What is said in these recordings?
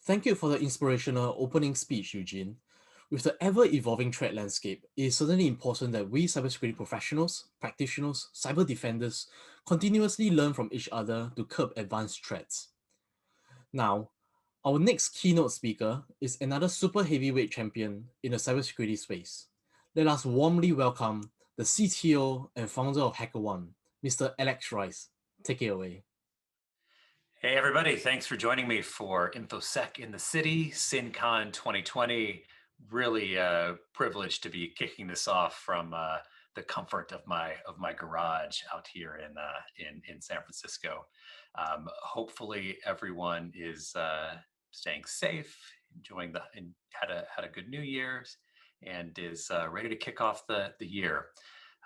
Thank you for the inspirational opening speech, Eugene. With the ever-evolving threat landscape, it is certainly important that we cybersecurity professionals, practitioners, cyber defenders continuously learn from each other to curb advanced threats. Now, our next keynote speaker is another super heavyweight champion in the cybersecurity space. Let us warmly welcome the CTO and founder of HackerOne, Mr. Alex Rice. Take it away. Hey everybody, thanks for joining me for Infosec in the City, SINCON 2020. Really privileged to be kicking this off from the comfort of my garage out here in San Francisco. Hopefully everyone is staying safe, enjoying and had a good New Year's, and is ready to kick off the year.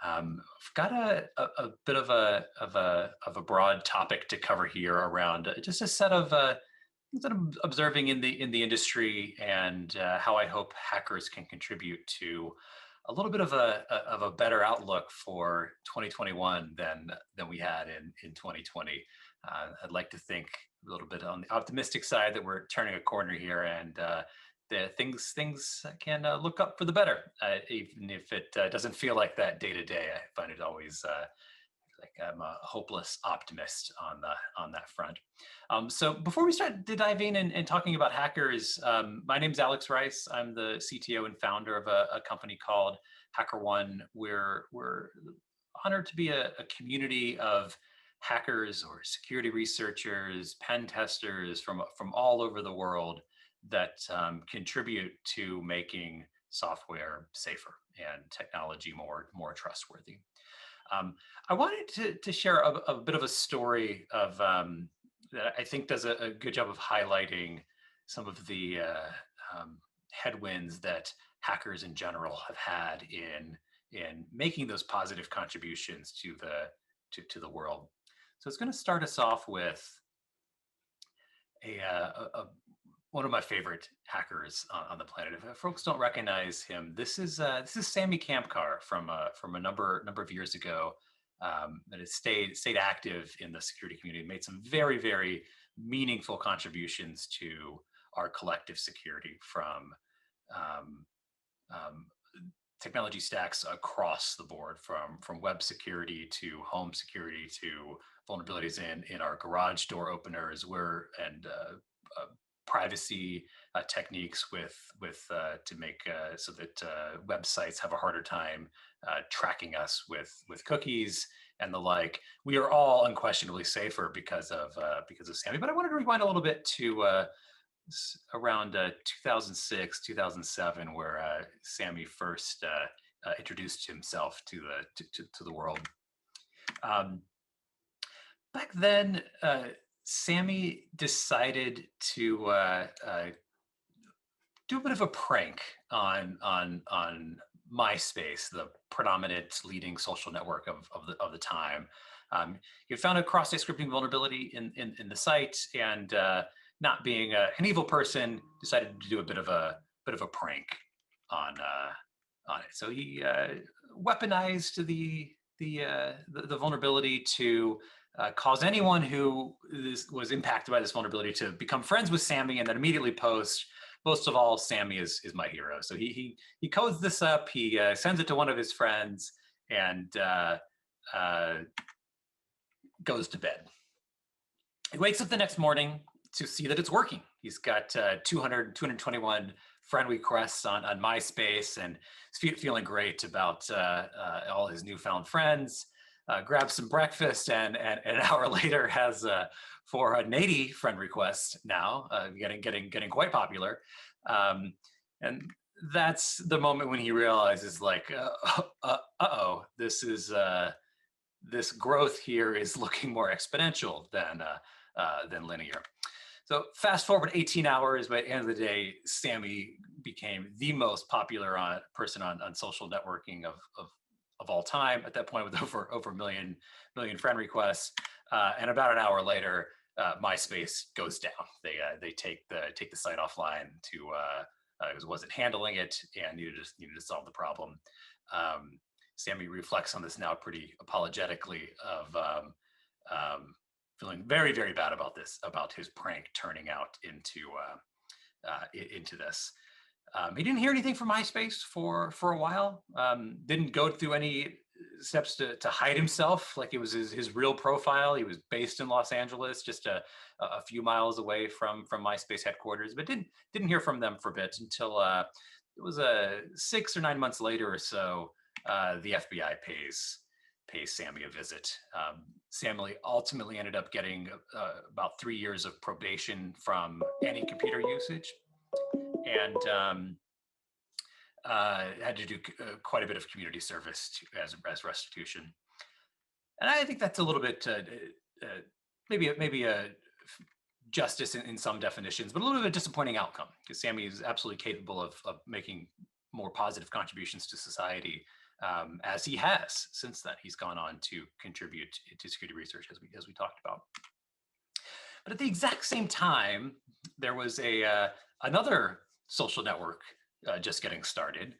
I've got a bit of a broad topic to cover here around just a set of things that I'm observing in the industry, and how I hope hackers can contribute to a little bit of a better outlook for 2021 than we had in 2020. I'd like to think a little bit on the optimistic side that we're turning a corner here, and things can look up for the better, even if it doesn't feel like that day to day. I find it always like I'm a hopeless optimist on that front. So before we start diving in and talking about hackers, my name's Alex Rice. I'm the CTO and founder of a company called HackerOne. We're honored to be a community of hackers or security researchers, pen testers from all over the world that contribute to making software safer and technology more trustworthy. I wanted to share a bit of a story of that I think does a good job of highlighting some of the headwinds that hackers in general have had in making those positive contributions to the world. So it's going to start us off with one of my favorite hackers on the planet. If folks don't recognize him, this is Sami Kamkar from a number of years ago, that has stayed active in the security community, made some very meaningful contributions to our collective security from technology stacks across the board, from web security to home security to vulnerabilities in our garage door openers, and privacy techniques to make so that websites have a harder time tracking us with cookies and the like. We are all unquestionably safer because of Sami. But I wanted to rewind a little bit to around 2006, 2007, where Sami first introduced himself to the world. Back then, Sami decided to do a bit of a prank on MySpace, the predominant leading social network of the time. He found a cross-site scripting vulnerability in the site, and not being an evil person, decided to do a bit of a prank on it. So he weaponized the vulnerability to cause anyone who was impacted by this vulnerability to become friends with Sami, and then immediately post, most of all, Sami is my hero. So he codes this up, he sends it to one of his friends, and goes to bed. He wakes up the next morning to see that it's working. He's got 221 friend requests on MySpace, and is feeling great about all his newfound friends. Grabs some breakfast, and an hour later has 480 friend requests now, getting quite popular. And that's the moment when he realizes, like, uh-oh, this growth here is looking more exponential than linear. So fast forward 18 hours, by the end of the day, Sami became the most popular person on social networking of all time at that point, with over a million friend requests. And about an hour later, MySpace goes down. They take the site offline because it wasn't handling it and needed to solve the problem. Sami reflects on this now pretty apologetically of feeling very bad about his prank turning out into into this. He didn't hear anything from MySpace for a while. Didn't go through any steps to hide himself like it was his real profile. He was based in Los Angeles, just a few miles away from MySpace headquarters, but didn't hear from them for a bit until it was 6 or 9 months later or so. The FBI pays Sami a visit. Sami ultimately ended up getting about 3 years of probation from any computer usage, and had to do quite a bit of community service as restitution. And I think that's a little bit maybe a justice in some definitions, but a little bit of a disappointing outcome, because Sami is absolutely capable of making more positive contributions to society, as he has since then. He's gone on to contribute to security research, as we talked about. But at the exact same time, there was another social network just getting started.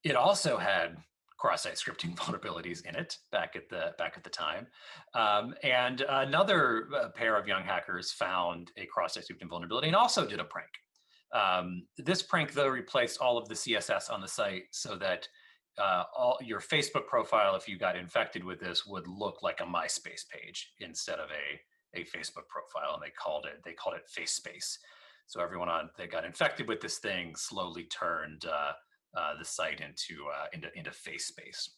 It also had cross-site scripting vulnerabilities in it back at the time, and another pair of young hackers found a cross-site scripting vulnerability and also did a prank. This prank, though, replaced all of the CSS on the site so that all your Facebook profile, if you got infected with this, would look like a MySpace page instead of a Facebook profile, and they called it Face Space. So everyone that got infected with this thing slowly turned the site into Face Space.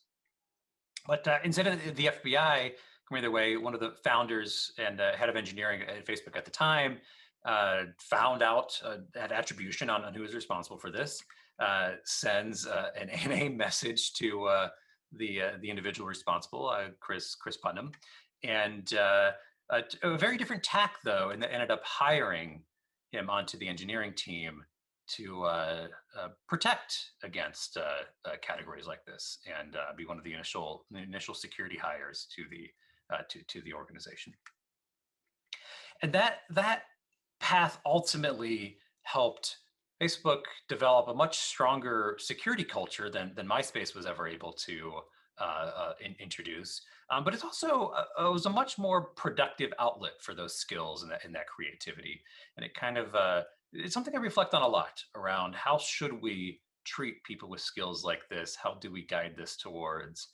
But instead of the FBI coming their way, one of the founders and head of engineering at Facebook at the time found out, had attribution on who was responsible for this, sends an NA message to the individual responsible, Chris Putnam, and a very different tack, though, and that ended up hiring him onto the engineering team to protect against categories like this, and be one of the initial security hires to the organization. And that path ultimately helped Facebook develop a much stronger security culture than MySpace was ever able to introduce. But it's also it was a much more productive outlet for those skills and that creativity. And it kind of it's something I reflect on a lot around how should we treat people with skills like this? How do we guide this towards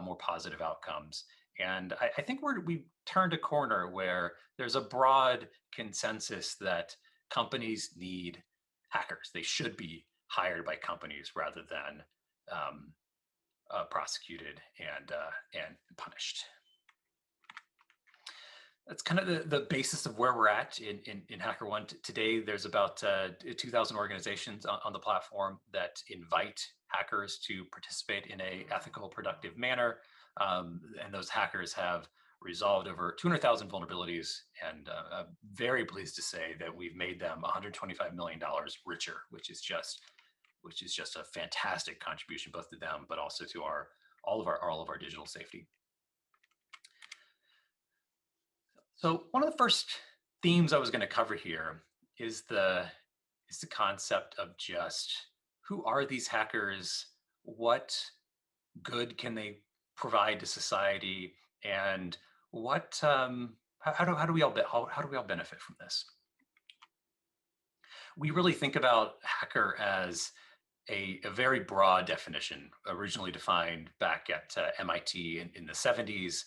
more positive outcomes? And I think we've turned a corner where there's a broad consensus that companies need hackers. They should be hired by companies rather than prosecuted and punished. That's kind of the basis of where we're at in HackerOne. Today, there's about 2,000 organizations on the platform that invite hackers to participate in an ethical, productive manner. And those hackers have resolved over 200,000 vulnerabilities, and I'm very pleased to say that we've made them $125 million richer, which is just a fantastic contribution, both to them, but also to all of our digital safety. So one of the first themes I was going to cover here is the concept of just who are these hackers, what good can they provide to society, and what how do we all benefit from this? We really think about hacker as a very broad definition, originally defined back at MIT in the 70s.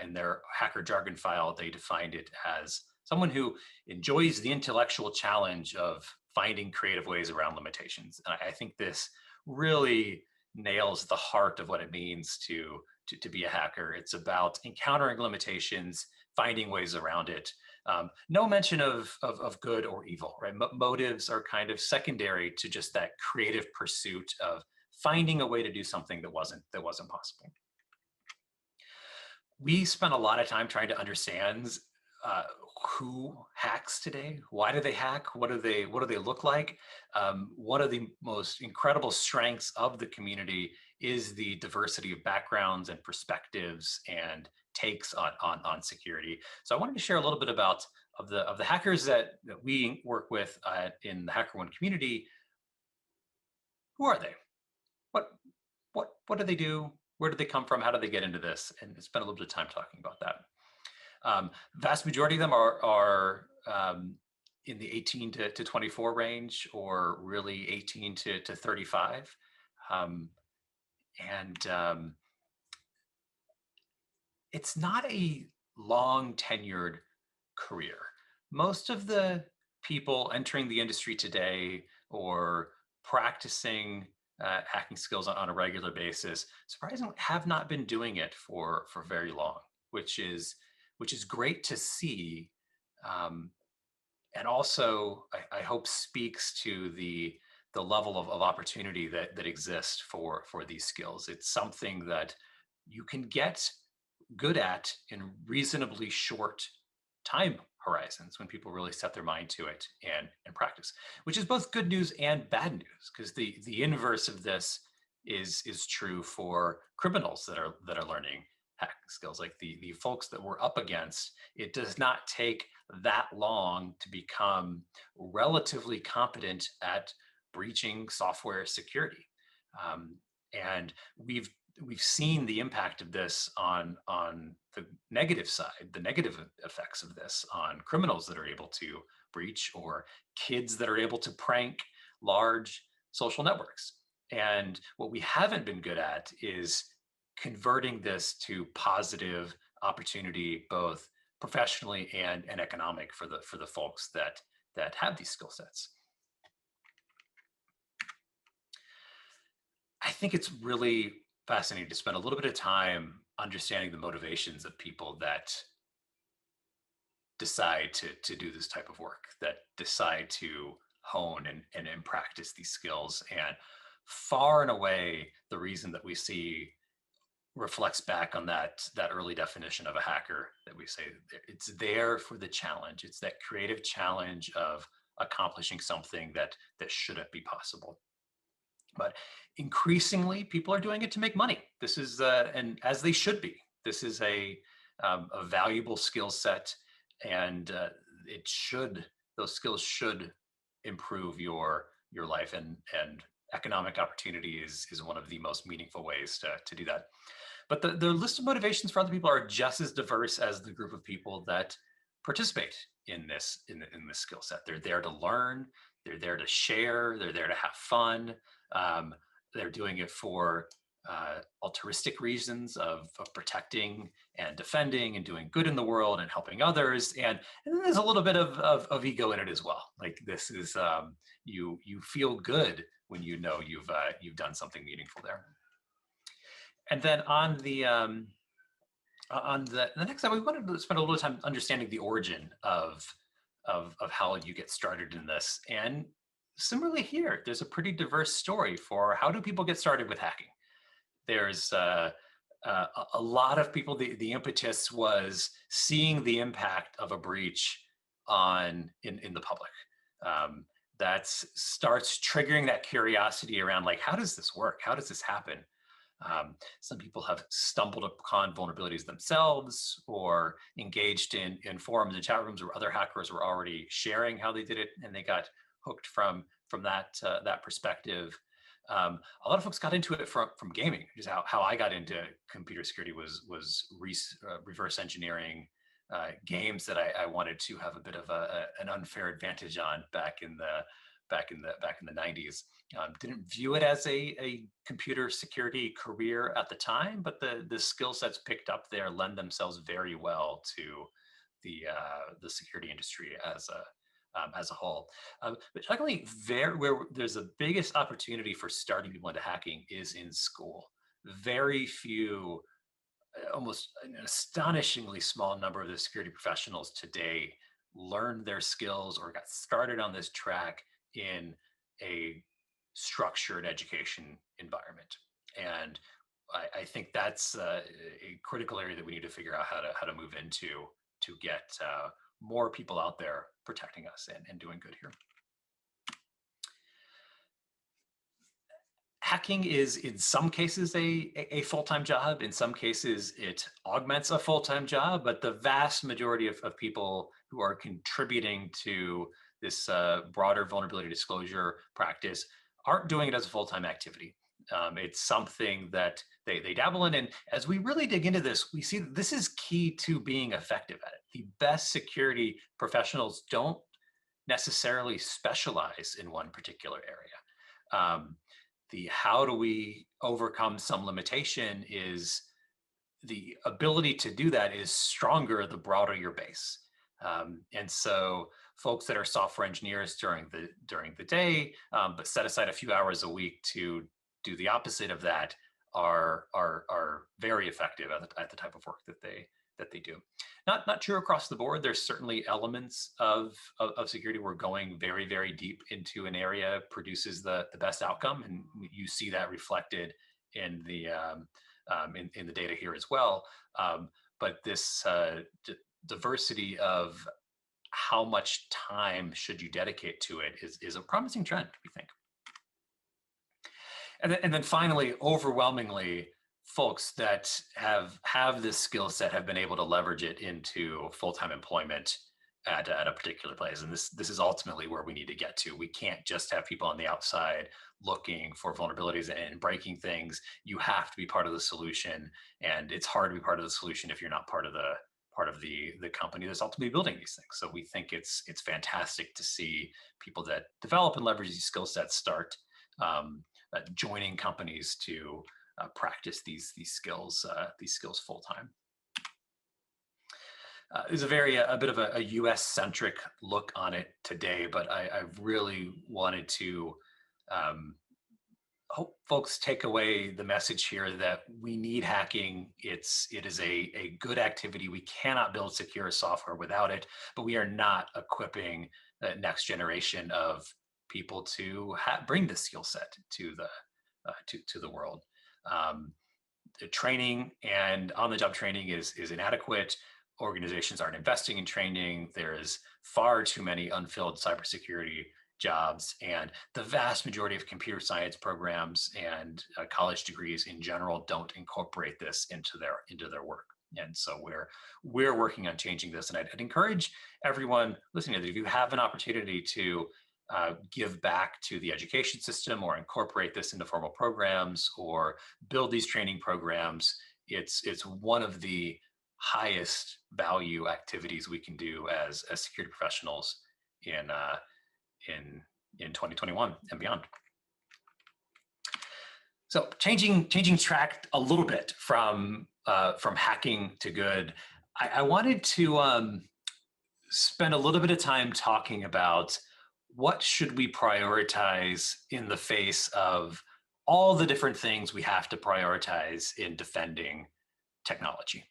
In their hacker jargon file, they defined it as someone who enjoys the intellectual challenge of finding creative ways around limitations. And I think this really nails the heart of what it means to be a hacker. It's about encountering limitations, finding ways around it. No mention of good or evil, right? Motives are kind of secondary to just that creative pursuit of finding a way to do something that wasn't possible. We spent a lot of time trying to understand who hacks today. Why do they hack? What do they look like? One of the most incredible strengths of the community is the diversity of backgrounds and perspectives and takes on security. So I wanted to share a little bit about of the hackers that we work with in the HackerOne community. Who are they? What do they do? Where did they come from? How did they get into this? And spend a little bit of time talking about that. Vast majority of them are in the 18 to 24 range, or really 18 to 35. Um, and It's not a long tenured career. Most of the people entering the industry today or practicing hacking skills on a regular basis, surprisingly, have not been doing it for very long, which is great to see, um, and also I hope speaks to the level of opportunity that exists for these skills. It's something that you can get good at in reasonably short time horizons when people really set their mind to it and practice, which is both good news and bad news, because the inverse of this is true for criminals that are learning hacking skills. Like the folks that we're up against, it does not take that long to become relatively competent at breaching software security. Um, and we've seen the impact of this on the negative side, the negative effects of this on criminals that are able to breach, or kids that are able to prank large social networks. And what we haven't been good at is converting this to positive opportunity, both professionally and economic, for the folks that have these skill sets. I think it's really fascinating to spend a little bit of time understanding the motivations of people that decide to do this type of work, that decide to hone and practice these skills. And far and away, the reason that we see reflects back on that early definition of a hacker, that we say it's there for the challenge. It's that creative challenge of accomplishing something that shouldn't be possible. But increasingly, people are doing it to make money. This is, and as they should be, this is a valuable skill set, and those skills should improve your life, and economic opportunity is one of the most meaningful ways to do that. But the list of motivations for other people are just as diverse as the group of people that participate in this skill set. They're there to learn. They're there to share. They're there to have fun. Um, they're doing it for altruistic reasons of protecting and defending and doing good in the world and helping others. And then there's a little bit of ego in it as well. Like, this is, you feel good when you know you've done something meaningful there. And then on the next time, we wanted to spend a little time understanding the origin of how you get started in this. And similarly here, there's a pretty diverse story for how do people get started with hacking. There's a lot of people, the impetus was seeing the impact of a breach in the public. That starts triggering that curiosity around, like, how does this work? How does this happen? Some people have stumbled upon vulnerabilities themselves, or engaged in forums and chat rooms where other hackers were already sharing how they did it, and they got hooked from that perspective. A lot of folks got into it from gaming, which is how I got into computer security, was reverse engineering games that I wanted to have a bit of an unfair advantage on back in the 90s. Didn't view it as a computer security career at the time, but the skill sets picked up there lend themselves very well to the security industry as a whole. But secondly, where there's the biggest opportunity for starting people into hacking is in school. Very few, almost an astonishingly small number of the security professionals today learned their skills or got started on this track in a structured education environment. And I think that's a critical area that we need to figure out how to move into, to get more people out there protecting us and doing good here. Hacking is, in some cases, a full-time job. In some cases, it augments a full-time job, but the vast majority of people who are contributing to this broader vulnerability disclosure practice aren't doing it as a full-time activity. It's something that they dabble in. And as we really dig into this, we see that this is key to being effective at it. The best security professionals don't necessarily specialize in one particular area. The how do we overcome some limitation is the ability to do that is stronger the broader your base. And so folks that are software engineers during the day, but set aside a few hours a week to do the opposite of that are very effective at the type of work that they do. Not true across the board. There's certainly elements of security where going very deep into an area produces the best outcome, and you see that reflected in the in the data here as well. But this diversity of how much time should you dedicate to it is a promising trend, we think. And then finally, overwhelmingly, folks that have this skill set have been able to leverage it into full-time employment at a particular place. And this is ultimately where we need to get to. We can't just have people on the outside looking for vulnerabilities and breaking things. You have to be part of the solution. And it's hard to be part of the solution if you're not part of the company that's ultimately building these things. So we think it's fantastic to see people that develop and leverage these skill sets start joining companies to practice these skills full time. There's a bit of a U.S. centric look on it today, but I really wanted to hope folks take away the message here that we need hacking. It is a good activity. We cannot build secure software without it, but we are not equipping the next generation of people to bring this skill set to the world. The training and on-the-job training is inadequate. Organizations aren't investing in training. There's far too many unfilled cybersecurity jobs, and the vast majority of computer science programs and college degrees in general don't incorporate this into their work. And so we're working on changing this. And I'd encourage everyone listening to this, if you have an opportunity to give back to the education system or incorporate this into formal programs or build these training programs, it's one of the highest value activities we can do as security professionals in 2021 and beyond. So changing track a little bit from hacking to good, I wanted to spend a little bit of time talking about what should we prioritize in the face of all the different things we have to prioritize in defending technology.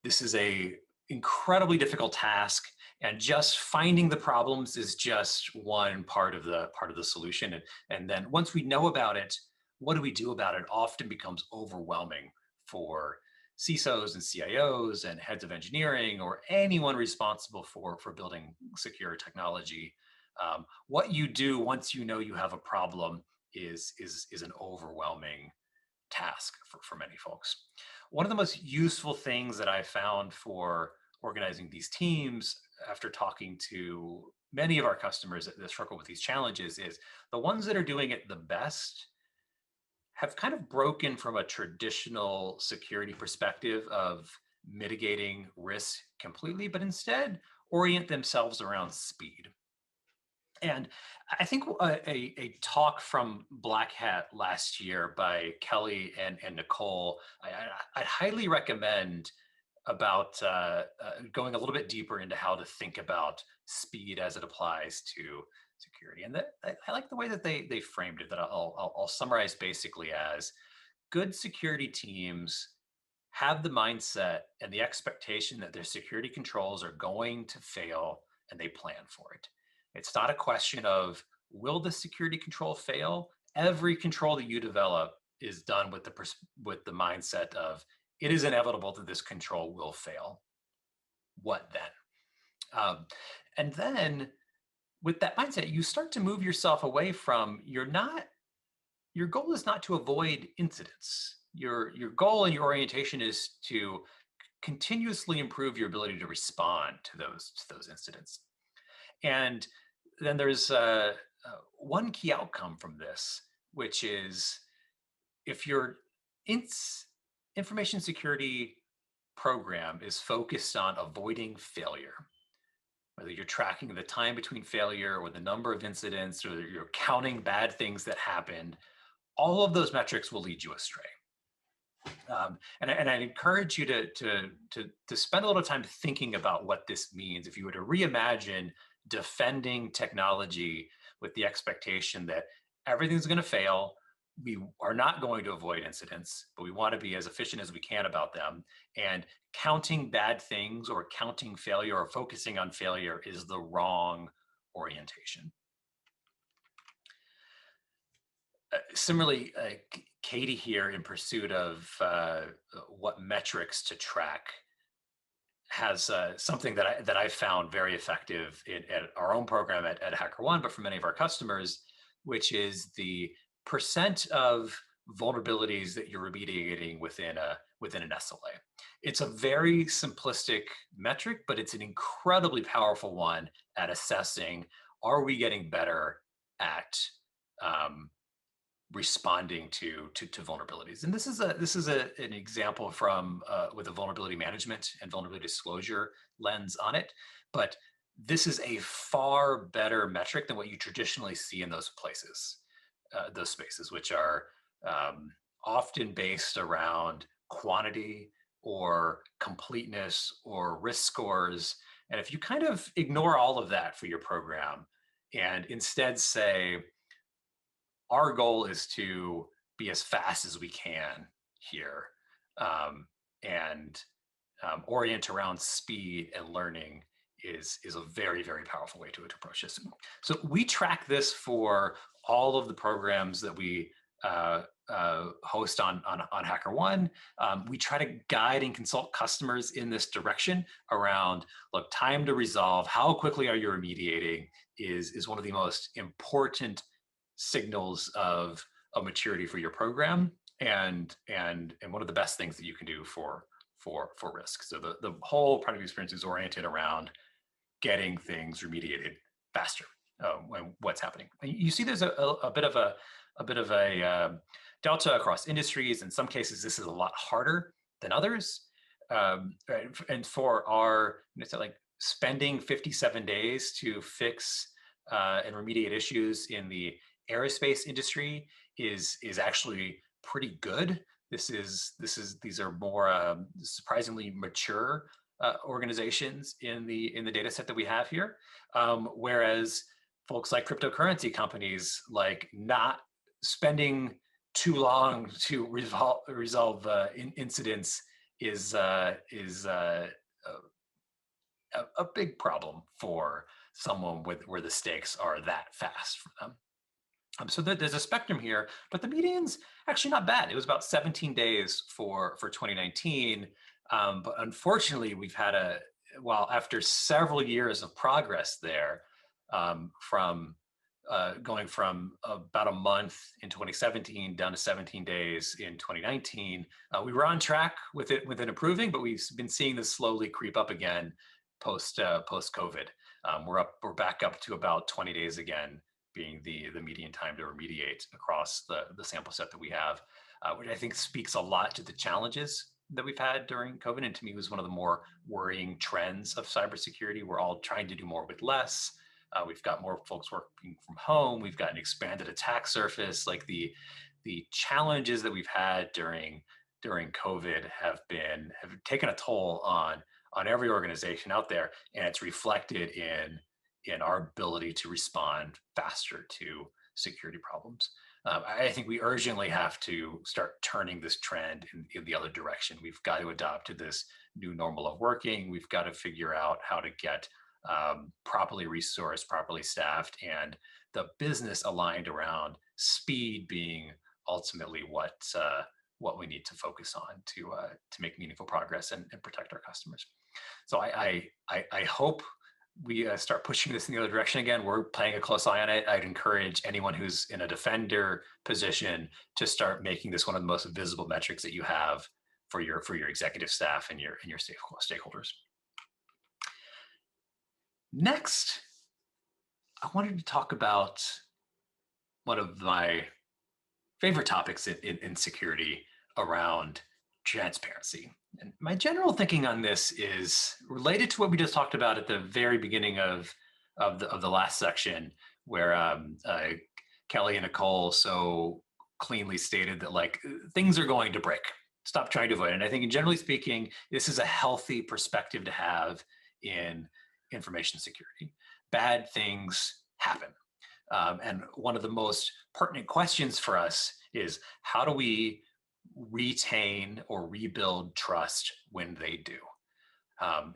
This is a incredibly difficult task, and just finding the problems is just one part of the solution. And then once we know about it, what do we do about it often becomes overwhelming for CISOs and CIOs and heads of engineering or anyone responsible for building secure technology. What you do once you know you have a problem is an overwhelming task for many folks. One of the most useful things that I found for organizing these teams after talking to many of our customers that struggle with these challenges is the ones that are doing it the best have kind of broken from a traditional security perspective of mitigating risk completely, but instead orient themselves around speed. And I think a talk from Black Hat last year by Kelly and Nicole, I'd highly recommend about going a little bit deeper into how to think about speed as it applies to security. And I like the way that they framed it, that I'll summarize basically as good security teams have the mindset and the expectation that their security controls are going to fail, and they plan for it. It's not a question of, will the security control fail? Every control that you develop is done with the mindset of, it is inevitable that this control will fail. What then? And then with that mindset, you start to move yourself away from, your goal is not to avoid incidents. Your goal and your orientation is to continuously improve your ability to respond to those incidents. And then there's one key outcome from this, which is, if your information security program is focused on avoiding failure, whether you're tracking the time between failure or the number of incidents, or you're counting bad things that happened, all of those metrics will lead you astray. And I encourage you to spend a little time thinking about what this means. If you were to reimagine defending technology with the expectation that everything's going to fail, we are not going to avoid incidents, but we want to be as efficient as we can about them. And counting bad things or counting failure or focusing on failure is the wrong orientation. Similarly, Katie here, in pursuit of what metrics to track, has something that I found very effective at our own program at HackerOne, but for many of our customers, which is the percent of vulnerabilities that you're remediating within an SLA. It's a very simplistic metric, but it's an incredibly powerful one at assessing, are we getting better at responding to vulnerabilities? And this is an example from with a vulnerability management and vulnerability disclosure lens on it. But this is a far better metric than what you traditionally see in those places, those spaces, which are often based around quantity or completeness or risk scores. And if you kind of ignore all of that for your program and instead say, our goal is to be as fast as we can here, and orient around speed and learning is a very, very powerful way to approach this. So we track this for all of the programs that we host on HackerOne. We try to guide and consult customers in this direction around, look, time to resolve, how quickly are you remediating is one of the most important signals of maturity for your program, and one of the best things that you can do for risk. So the whole product experience is oriented around getting things remediated faster. What's happening? You see, there's a bit of a delta across industries. In some cases, this is a lot harder than others. And for our, it's like spending 57 days to fix and remediate issues in the aerospace industry is actually pretty good. These are more surprisingly mature organizations in the data set that we have here, whereas folks like cryptocurrency companies, like, not spending too long to resolve incidents is a big problem for someone where the stakes are that fast for them. So there's a spectrum here, but the median's actually not bad. It was about 17 days for 2019. But unfortunately, we've had after several years of progress there, from going from about a month in 2017 down to 17 days in 2019, we were on track with it improving, but we've been seeing this slowly creep up again post COVID. We're back up to about 20 days again, being the median time to remediate across the sample set that we have, which I think speaks a lot to the challenges that we've had during COVID, and to me was one of the more worrying trends of cybersecurity. We're all trying to do more with less. We've got more folks working from home. We've got an expanded attack surface. Like the challenges that we've had during COVID have taken a toll on every organization out there, and it's reflected in our ability to respond faster to security problems. I think we urgently have to start turning this trend in the other direction. We've got to adopt to this new normal of working. We've got to figure out how to get properly resourced, properly staffed, and the business aligned around speed being ultimately what we need to focus on to make meaningful progress and protect our customers. So I hope we start pushing this in the other direction again. We're playing a close eye on it. I'd encourage anyone who's in a defender position to start making this one of the most visible metrics that you have for your executive staff and your stakeholders. Next, I wanted to talk about one of my favorite topics in security around transparency. And my general thinking on this is related to what we just talked about at the very beginning of the last section, where Kelly and Nicole so cleanly stated that like things are going to break. Stop trying to avoid it. And I think, generally speaking, this is a healthy perspective to have in information security. Bad things happen. And one of the most pertinent questions for us is, how do we retain or rebuild trust when they do?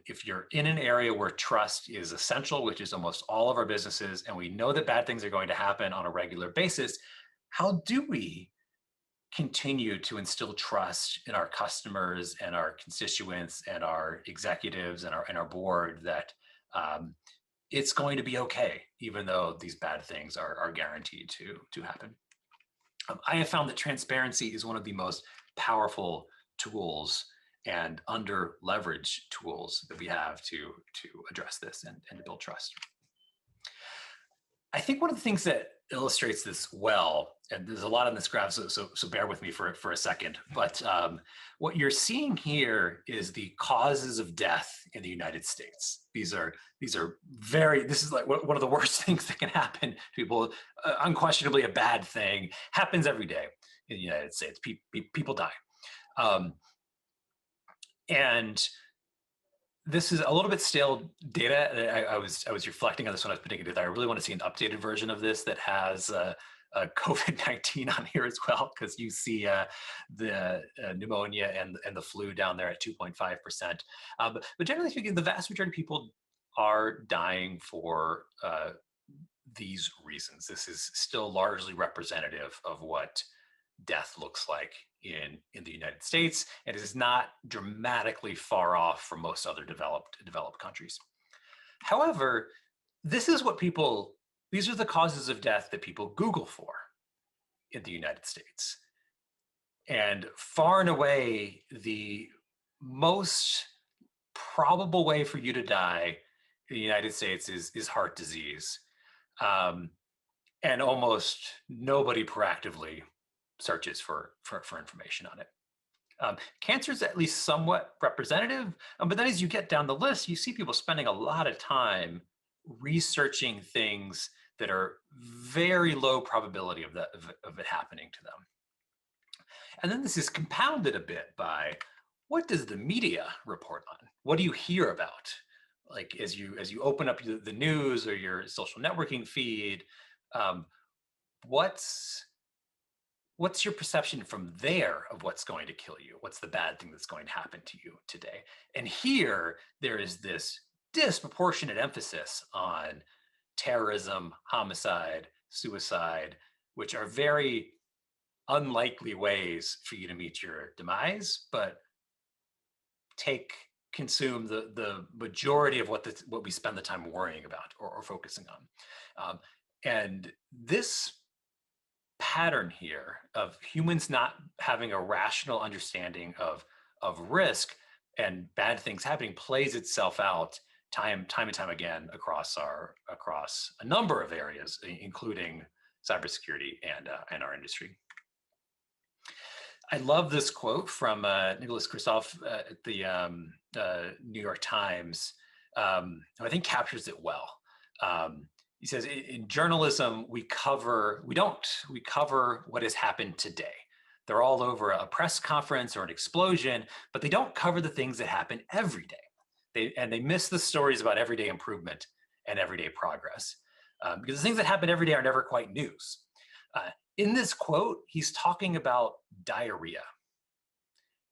If you're in an area where trust is essential, which is almost all of our businesses, and we know that bad things are going to happen on a regular basis, how do we continue to instill trust in our customers and our constituents and our executives and our board that it's going to be okay, even though these bad things are guaranteed to happen? I have found that transparency is one of the most powerful tools and under leveraged tools that we have to address this and to build trust. I think one of the things that illustrates this well, and there's a lot on this graph, so bear with me for a second, but what you're seeing here is the causes of death in the United States. This is like one of the worst things that can happen to people. Unquestionably a bad thing, happens every day in the United States. People die. And this is a little bit stale data. I was reflecting on this when I was putting it together. I really want to see an updated version of this that has COVID-19 on here as well, because you see the pneumonia and the flu down there at 2.5%. But generally speaking, the vast majority of people are dying for these reasons. This is still largely representative of what death looks like in the United States, and it is not dramatically far off from most other developed countries. However, these are the causes of death that people Google for in the United States. And far and away, the most probable way for you to die in the United States is heart disease. And almost nobody proactively searches for information on it. Cancer is at least somewhat representative, but then as you get down the list, you see people spending a lot of time researching things that are very low probability of it happening to them. And then this is compounded a bit by, what does the media report on? What do you hear about? Like as you open up the news or your social networking feed, what's your perception from there of what's going to kill you? What's the bad thing that's going to happen to you today? And here, there is this disproportionate emphasis on terrorism, homicide, suicide, which are very unlikely ways for you to meet your demise, but consume the majority of what we spend the time worrying about or focusing on. And this pattern here of humans not having a rational understanding of risk and bad things happening plays itself out time and time again across a number of areas, including cybersecurity and our industry. I love this quote from Nicholas Kristof at the New York Times, who I think captures it well. He says, in journalism, we cover what has happened today. They're all over a press conference or an explosion, but they don't cover the things that happen every day. They miss the stories about everyday improvement and everyday progress, because the things that happen every day are never quite news. In this quote, he's talking about diarrhea.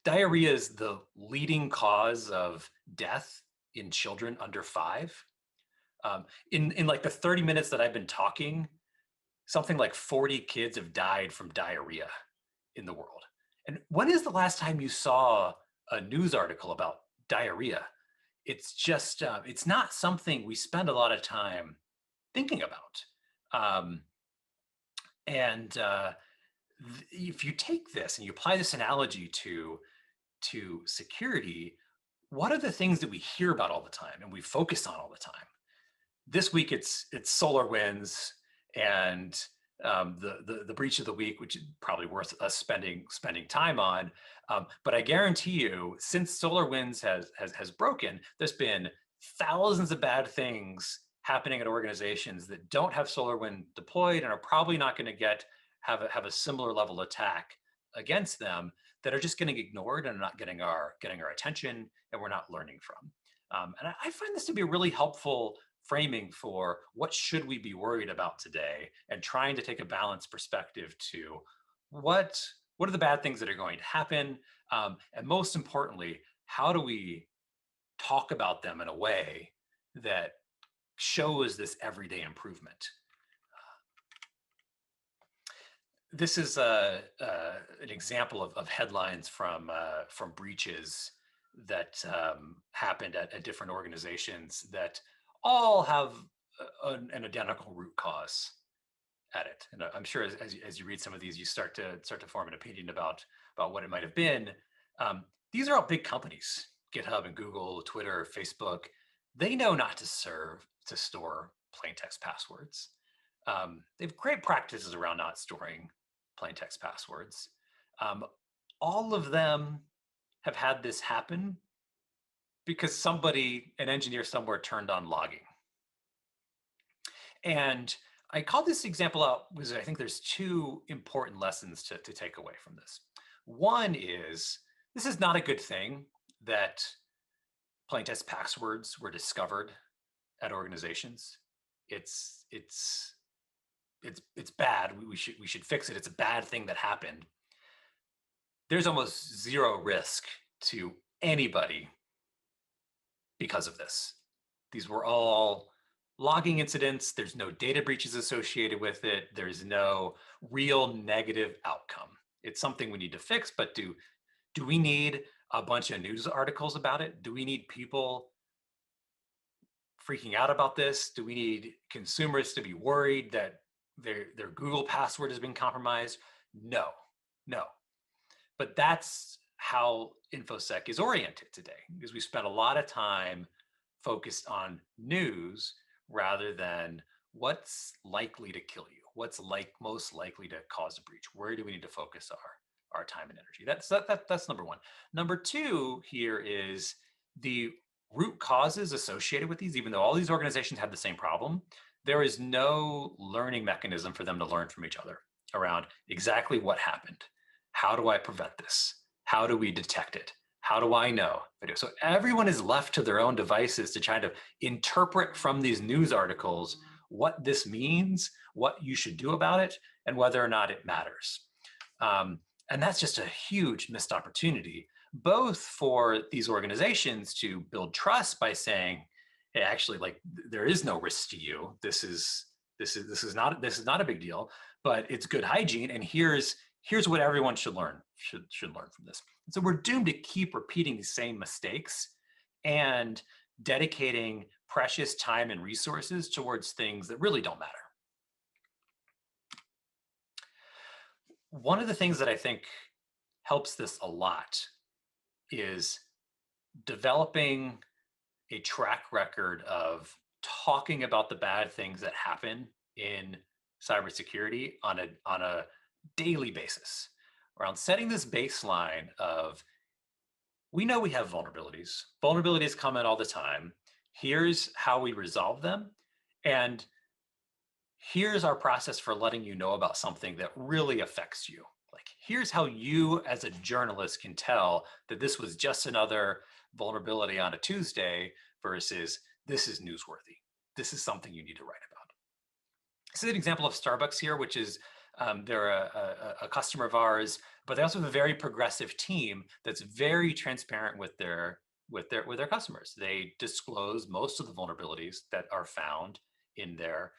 Diarrhea is the leading cause of death in children under 5. In like the 30 minutes that I've been talking, something like 40 kids have died from diarrhea in the world. And when is the last time you saw a news article about diarrhea? It's just, it's not something we spend a lot of time thinking about. If you take this and you apply this analogy to security, what are the things that we hear about all the time and we focus on all the time? This week, it's SolarWinds and the breach of the week, which is probably worth us spending time on. But I guarantee you, since SolarWinds has broken, there's been thousands of bad things happening at organizations that don't have SolarWinds deployed and are probably not going to have a similar level attack against them, that are just getting ignored and not getting our attention, and we're not learning from. And I find this to be a really helpful framing for what should we be worried about today, and trying to take a balanced perspective to what are the bad things that are going to happen, and most importantly, how do we talk about them in a way that shows this everyday improvement. This is an example of headlines from breaches that happened at different organizations that all have an identical root cause at it. And I'm sure as you read some of these, you start to form an opinion about what it might have been. These are all big companies: GitHub and Google, Twitter, Facebook. They know not to store plain text passwords. They have great practices around not storing plain text passwords. All of them have had this happen because an engineer somewhere turned on logging. And I call this example out because I think there's two important lessons to take away from this. One is, this is not a good thing that plain text passwords were discovered at organizations. It's bad. We should fix it. It's a bad thing that happened. There's almost zero risk to anybody because of this. These were all logging incidents. There's no data breaches associated with it. There's no real negative outcome. It's something we need to fix, but do we need a bunch of news articles about it? Do we need people freaking out about this? Do we need consumers to be worried that their Google password has been compromised? No. But that's how InfoSec is oriented today, because we spent a lot of time focused on news rather than what's likely to kill you, what's most likely to cause a breach. Where do we need to focus our time and energy? That's number one. Number two here is the root causes associated with these. Even though all these organizations have the same problem, there is no learning mechanism for them to learn from each other around exactly what happened. How do I prevent this? How do we detect it? How do I know? So everyone is left to their own devices to try to interpret from these news articles what this means, what you should do about it, and whether or not it matters. And that's just a huge missed opportunity, both for these organizations to build trust by saying, hey, actually, like, there is no risk to you. This is not a big deal, but it's good hygiene, and here's what everyone should learn from this. And so we're doomed to keep repeating the same mistakes and dedicating precious time and resources towards things that really don't matter. One of the things that I think helps this a lot is developing a track record of talking about the bad things that happen in cybersecurity on a daily basis, around setting this baseline of, we know we have vulnerabilities. Vulnerabilities come in all the time. Here's how we resolve them. And here's our process for letting you know about something that really affects you. Like, here's how you as a journalist can tell that this was just another vulnerability on a Tuesday versus this is newsworthy. This is something you need to write about. This is an example of Starbucks here, which is they're a customer of ours, but they also have a very progressive team that's very transparent with their customers. They disclose most of the vulnerabilities that are found in their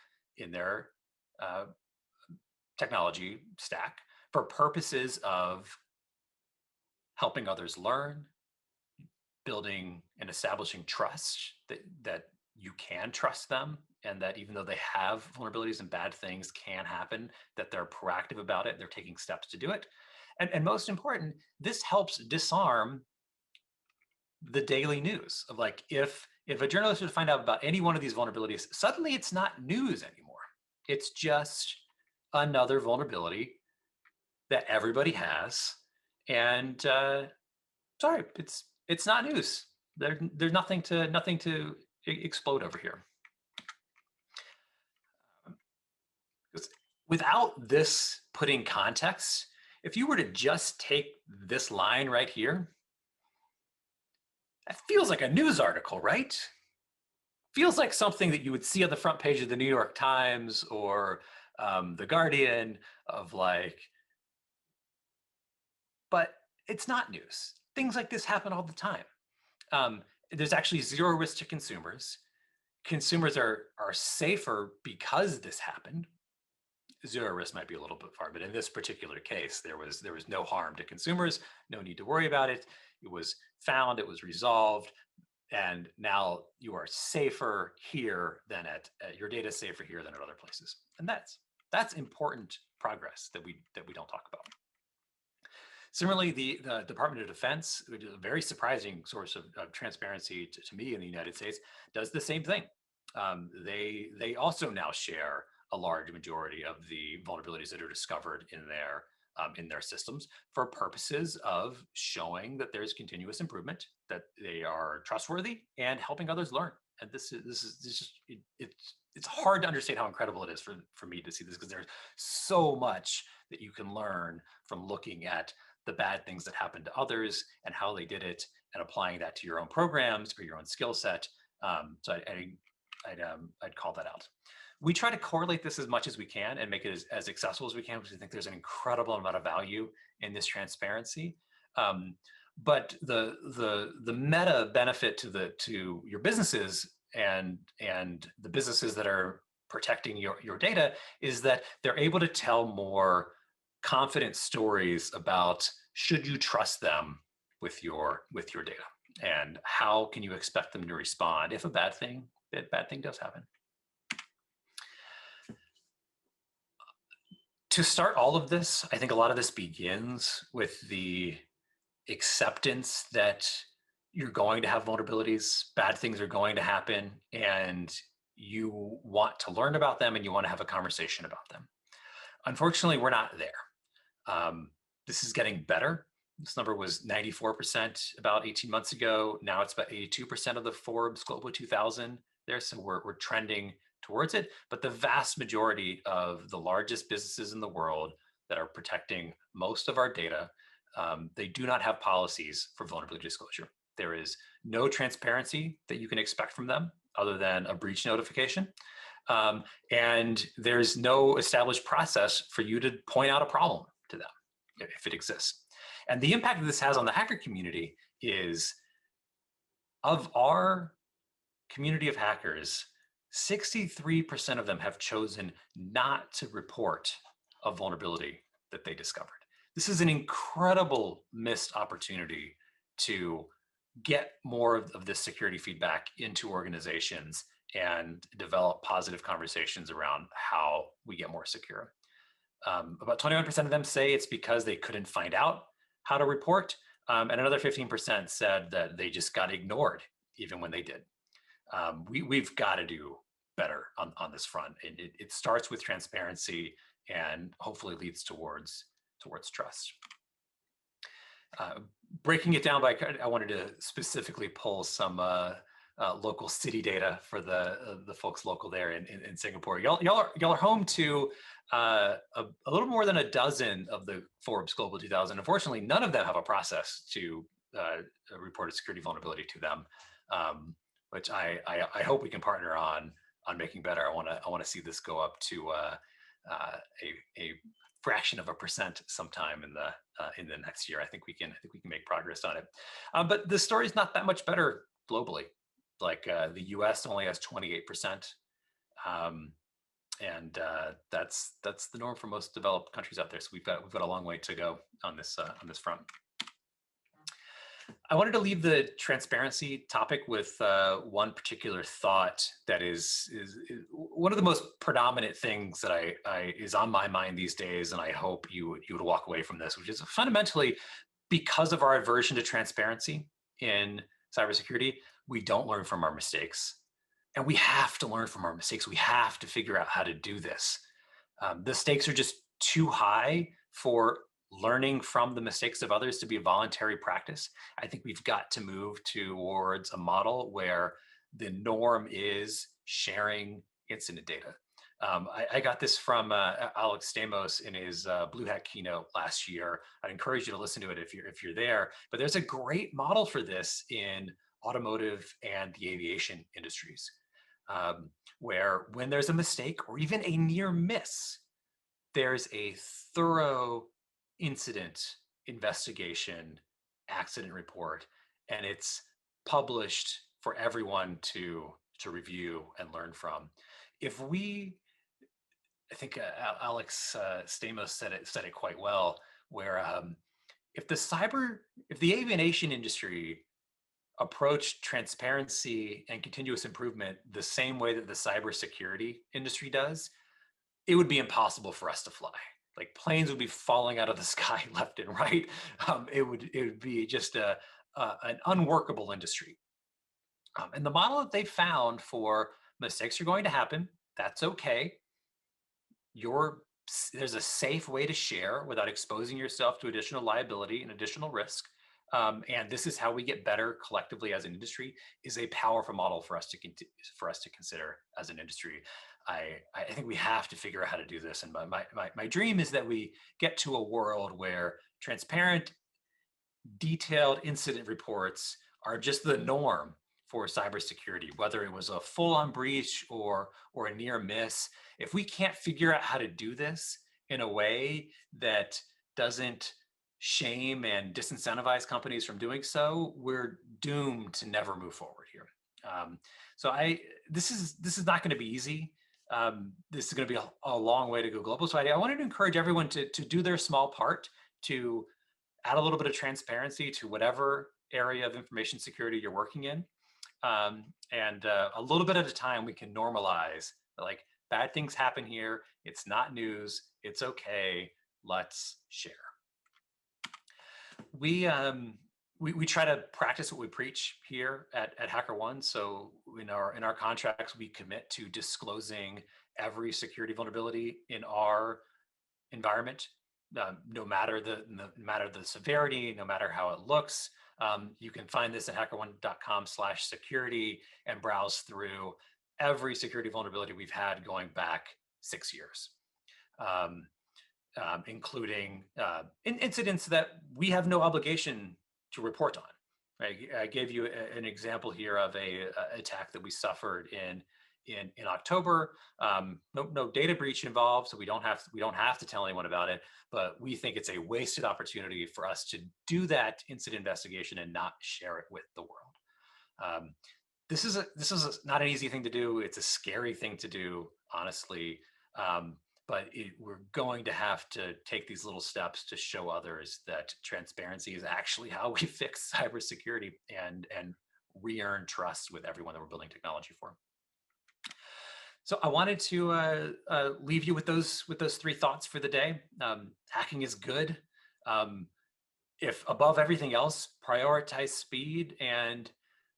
technology stack for purposes of helping others learn, building and establishing trust that you can trust them, and that even though they have vulnerabilities and bad things can happen, that they're proactive about it, they're taking steps to do it. And most important, this helps disarm the daily news of, like, if a journalist would find out about any one of these vulnerabilities, suddenly it's not news anymore. It's just another vulnerability that everybody has, and sorry, it's not news. There's nothing to explode over here. Without this putting context, if you were to just take this line right here, that feels like a news article, right? Feels like something that you would see on the front page of the New York Times or the Guardian of like, but it's not news. Things like this happen all the time. There's actually zero risk to consumers. Consumers are safer because this happened. Zero risk might be a little bit far, but in this particular case, there was no harm to consumers, no need to worry about it. It was found, it was resolved, and now you are safer here than at your data is safer here than at other places. And that's important progress that we don't talk about. Similarly, the Department of Defense, which is a very surprising source of transparency to me in the United States, does the same thing. They also now share a large majority of the vulnerabilities that are discovered in their systems for purposes of showing that there's continuous improvement, that they are trustworthy, and helping others learn. And this is just it's hard to understand how incredible it is for me to see this, because there's so much that you can learn from looking at the bad things that happened to others and how they did it, and applying that to your own programs or your own skill set. So I'd call that out. We try to correlate this as much as we can and make it as accessible as we can, because we think there's an incredible amount of value in this transparency. But the meta benefit to your businesses and the businesses that are protecting your data is that they're able to tell more confident stories about should you trust them with your data, and how can you expect them to respond if a bad thing does happen. To start all of this, I think a lot of this begins with the acceptance that you're going to have vulnerabilities, bad things are going to happen, and you want to learn about them and you want to have a conversation about them. Unfortunately, we're not there. This is getting better. This number was 94% about 18 months ago. Now it's about 82% of the Forbes Global 2000 there. So we're trending towards it. But the vast majority of the largest businesses in the world that are protecting most of our data, they do not have policies for vulnerability disclosure. There is no transparency that you can expect from them other than a breach notification. And there's no established process for you to point out a problem to them if it exists. And the impact that this has on the hacker community is, of our community of hackers, 63% of them have chosen not to report a vulnerability that they discovered. This is an incredible missed opportunity to get more of this security feedback into organizations and develop positive conversations around how we get more secure. About 21% of them say it's because they couldn't find out how to report, and another 15% said that they just got ignored even when they did. We've got to do better on this front. It starts with transparency and hopefully leads towards trust. Breaking it down I wanted to specifically pull some local city data for the folks local there in Singapore. Y'all are home to a little more than a dozen of the Forbes Global 2000. Unfortunately, none of them have a process to report a security vulnerability to them, which I hope we can partner on making better. I want to see this go up to a fraction of a percent sometime in the next year. I think we can make progress on it. But the story is not that much better globally. Like the U.S. only has 28%, and that's the norm for most developed countries out there. So we've got a long way to go on this front. I wanted to leave the transparency topic with one particular thought that is one of the most predominant things that is on my mind these days, and I hope you would walk away from this, which is fundamentally, because of our aversion to transparency in cybersecurity, we don't learn from our mistakes, and we have to learn from our mistakes. We have to figure out how to do this. The stakes are just too high for learning from the mistakes of others to be a voluntary practice. I think we've got to move towards a model where the norm is sharing incident data. I got this from Alex Stamos in his Blue Hat keynote last year. I'd encourage you to listen to it if you're there. But there's a great model for this in automotive and the aviation industries, where when there's a mistake or even a near miss, there's a thorough incident investigation, accident report, and it's published for everyone to review and learn from. If we, I think Alex Stamos said it quite well, where if the aviation industry approached transparency and continuous improvement the same way that the cybersecurity industry does, it would be impossible for us to fly. Like planes would be falling out of the sky left and right. It would be just an unworkable industry. And the model that they found for mistakes are going to happen. That's okay. There's a safe way to share without exposing yourself to additional liability and additional risk. And this is how we get better collectively as an industry, is a powerful model for us to consider as an industry. I think we have to figure out how to do this. And my dream is that we get to a world where transparent, detailed incident reports are just the norm for cybersecurity, whether it was a full-on breach or a near miss. If we can't figure out how to do this in a way that doesn't shame and disincentivize companies from doing so, we're doomed to never move forward here. This is not going to be easy. This is going to be a long way to go global. So I wanted to encourage everyone to do their small part to add a little bit of transparency to whatever area of information security you're working in. And a little bit at a time, we can normalize, like, bad things happen here. It's not news. It's okay. Let's share. We try to practice what we preach here at HackerOne. So in our contracts, we commit to disclosing every security vulnerability in our environment, no matter the severity, no matter how it looks. You can find this at hackerone.com/security and browse through every security vulnerability we've had going back 6 years, including incidents that we have no obligation to report on. Right? I gave you an example here of a attack that we suffered in October. No data breach involved, so we don't have to tell anyone about it. But we think it's a wasted opportunity for us to do that incident investigation and not share it with the world. This is not an easy thing to do. It's a scary thing to do, honestly. But we're going to have to take these little steps to show others that transparency is actually how we fix cybersecurity and re-earn trust with everyone that we're building technology for. So I wanted to leave you with those 3 thoughts for the day. Hacking is good. If above everything else, prioritize speed, and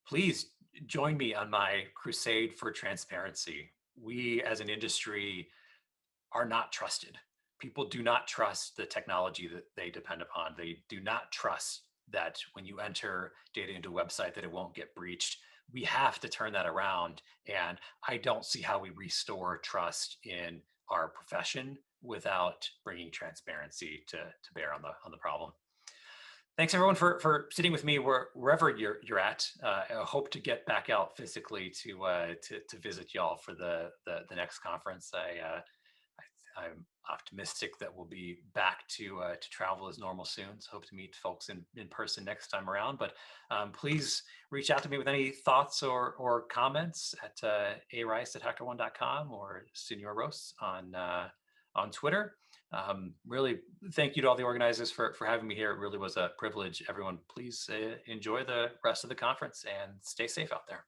please join me on my crusade for transparency. We as an industry are not trusted. People do not trust the technology that they depend upon. They do not trust that when you enter data into a website that it won't get breached. We have to turn that around. And I don't see how we restore trust in our profession without bringing transparency to bear on the problem. Thanks everyone for sitting with me wherever you're at. I hope to get back out physically to visit y'all for the next conference. I'm optimistic that we'll be back to travel as normal soon. So hope to meet folks in person next time around. But please reach out to me with any thoughts or comments at arice@hackerone.com or Senior Rose on Twitter. Really, thank you to all the organizers for having me here. It really was a privilege. Everyone, please enjoy the rest of the conference and stay safe out there.